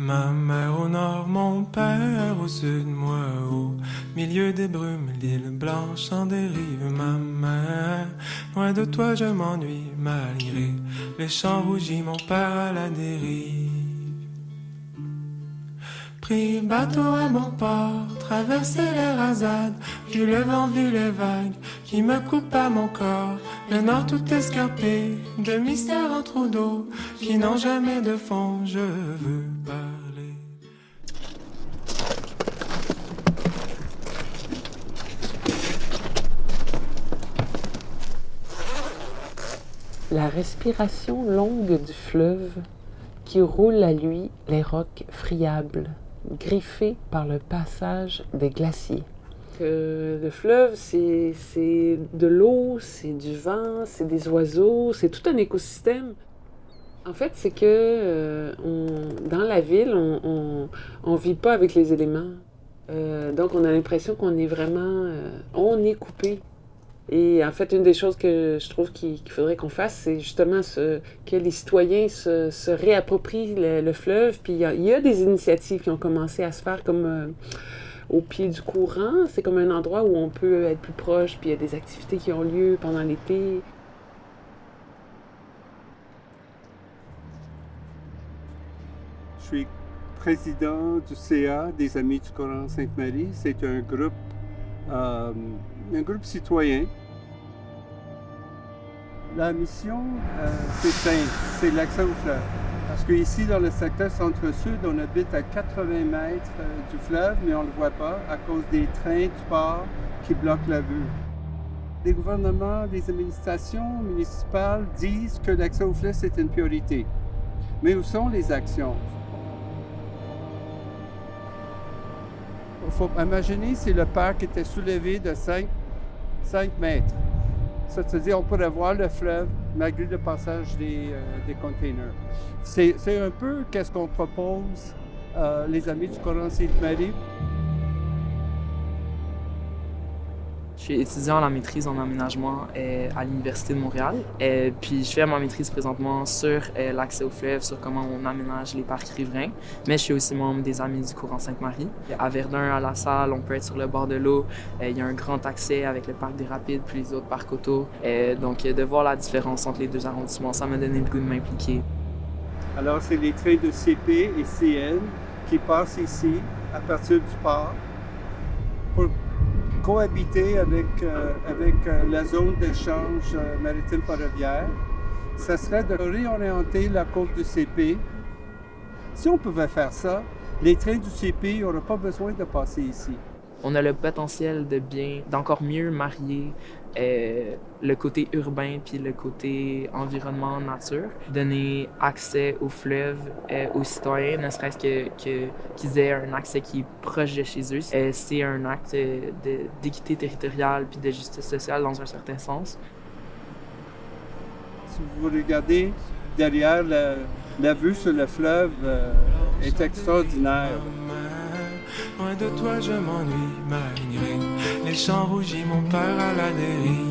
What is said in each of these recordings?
Ma mère au nord, mon père au sud, moi au milieu des brumes, l'île blanche en dérive. Ma mère, loin de toi je m'ennuie malgré les champs rougis, mon père à la dérive. Pris bateau à mon port, traversé les rasades, vu le vent, vu les vagues qui me coupent à mon corps. Le nord tout escarpé, de mystères en trous d'eau qui n'ont jamais de fond, je veux parler. La respiration longue du fleuve qui roule à lui les rocs friables, griffés par le passage des glaciers. Le fleuve, c'est de l'eau, c'est du vent, c'est des oiseaux, c'est tout un écosystème. En fait, c'est que dans la ville, on vit pas avec les éléments. Donc, on a l'impression qu'on est vraiment... on est coupé. Et en fait, une des choses que je trouve qu'il faudrait qu'on fasse, c'est justement que les citoyens se réapproprient le fleuve. Puis il y a des initiatives qui ont commencé à se faire comme au pied du courant. C'est comme un endroit où on peut être plus proche, puis il y a des activités qui ont lieu pendant l'été. Je suis président du CA des Amis du Coran Sainte-Marie. C'est un groupe citoyen. La mission, c'est simple, c'est l'accès au fleuve. Parce qu'ici, dans le secteur centre-sud, on habite à 80 mètres du fleuve, mais on ne le voit pas à cause des trains du port qui bloquent la vue. Les gouvernements, les administrations municipales disent que l'accès au fleuve, c'est une priorité. Mais où sont les actions? Il faut imaginer si le parc était soulevé de 5 mètres. C'est-à-dire qu'on pourrait voir le fleuve malgré le passage des containers. C'est un peu qu'est-ce qu'on propose les Amis du Coran Sainte-Marie. Je suis étudiant à la maîtrise en aménagement à l'Université de Montréal. Puis je fais ma maîtrise présentement sur l'accès au fleuve, sur comment on aménage les parcs riverains. Mais je suis aussi membre des Amis du Courant Sainte-Marie. À Verdun, à La Salle, on peut être sur le bord de l'eau. Il y a un grand accès avec le parc des Rapides puis les autres parcs auto. Donc de voir la différence entre les deux arrondissements, ça m'a donné le goût de m'impliquer. Alors c'est les trains de CP et CN qui passent ici à partir du port pour cohabiter avec la zone d'échange maritime ferroviaire. Ça serait de réorienter la côte du CP. Si on pouvait faire ça, les trains du CP n'auraient pas besoin de passer ici. On a le potentiel d'encore mieux marier le côté urbain puis le côté environnement nature, donner accès au fleuve aux citoyens, ne serait-ce qu'ils aient un accès qui est proche de chez eux. C'est un acte d'équité territoriale puis de justice sociale dans un certain sens. Si vous regardez derrière, la vue sur le fleuve est extraordinaire. Loin de toi je m'ennuie malgré les champs rougis, mon père à la dérive.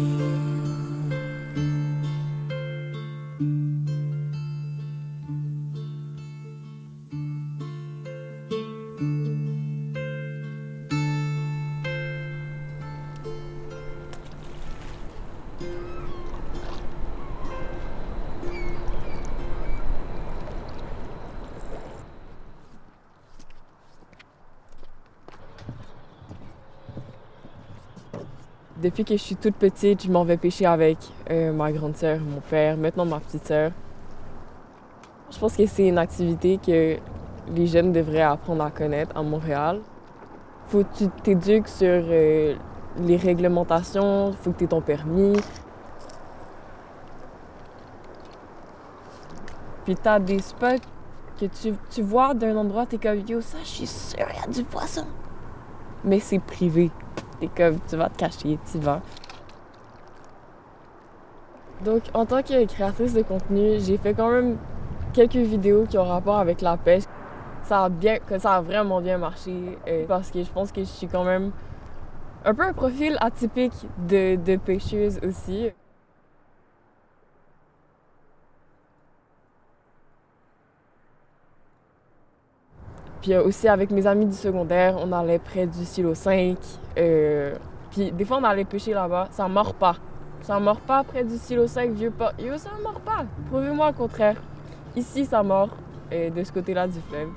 Depuis que je suis toute petite, je m'en vais pêcher avec ma grande sœur, mon père, maintenant ma petite sœur. Je pense que c'est une activité que les jeunes devraient apprendre à connaître à Montréal. Faut que tu t'éduques sur les réglementations, faut que tu aies ton permis. Puis t'as des spots que tu vois d'un endroit, t'es comme yo, ça, je suis sûre, il y a du poisson. Mais c'est privé. T'es comme, tu vas te cacher, tu vas. Donc, en tant que créatrice de contenu, j'ai fait quand même quelques vidéos qui ont rapport avec la pêche. Ça a vraiment bien marché parce que je pense que je suis quand même un peu un profil atypique de pêcheuse aussi. Puis aussi avec mes amis du secondaire, on allait près du silo 5. Puis des fois, on allait pêcher là-bas. Ça mord pas. Ça mord pas près du silo 5, vieux port. Yo, ça mord pas. Prouvez-moi le contraire. Ici, ça mord. De ce côté-là du fleuve.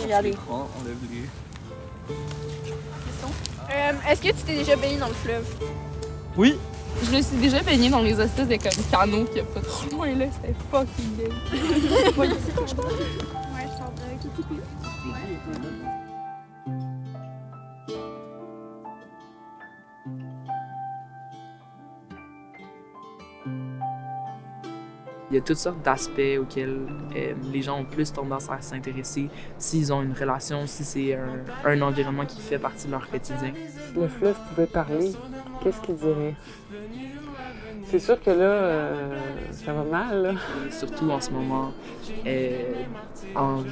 Regardez. Est-ce que tu t'es déjà baigné dans le fleuve? Oui. Je me suis déjà baignée dans les espèces de comme, canaux qu'il y a pas trop loin là, c'était fucking gay. Pas ici, je pense. Ouais, je t'en avec Il y a toutes sortes d'aspects auxquels les gens ont plus tendance à s'intéresser s'ils ont une relation, si c'est un environnement qui fait partie de leur quotidien. Le fleuve pouvait parler, qu'est-ce qu'il dirait? C'est sûr que là, ça va mal, là. Surtout en ce moment,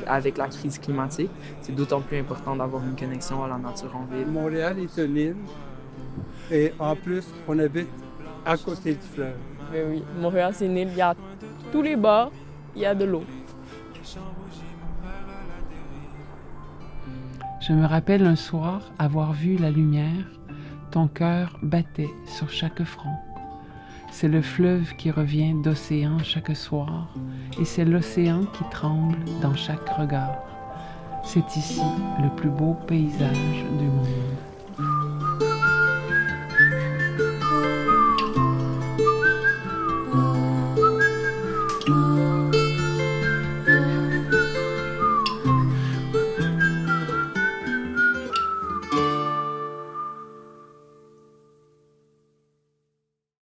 avec la crise climatique, c'est d'autant plus important d'avoir une connexion à la nature en ville. Montréal est une île et en plus, on habite à côté du fleuve. Mais oui, Montréal, c'est une île. Il y a tous les bords, il y a de l'eau. Je me rappelle un soir avoir vu la lumière, ton cœur battait sur chaque front. C'est le fleuve qui revient d'océan chaque soir, et c'est l'océan qui tremble dans chaque regard. C'est ici le plus beau paysage du monde.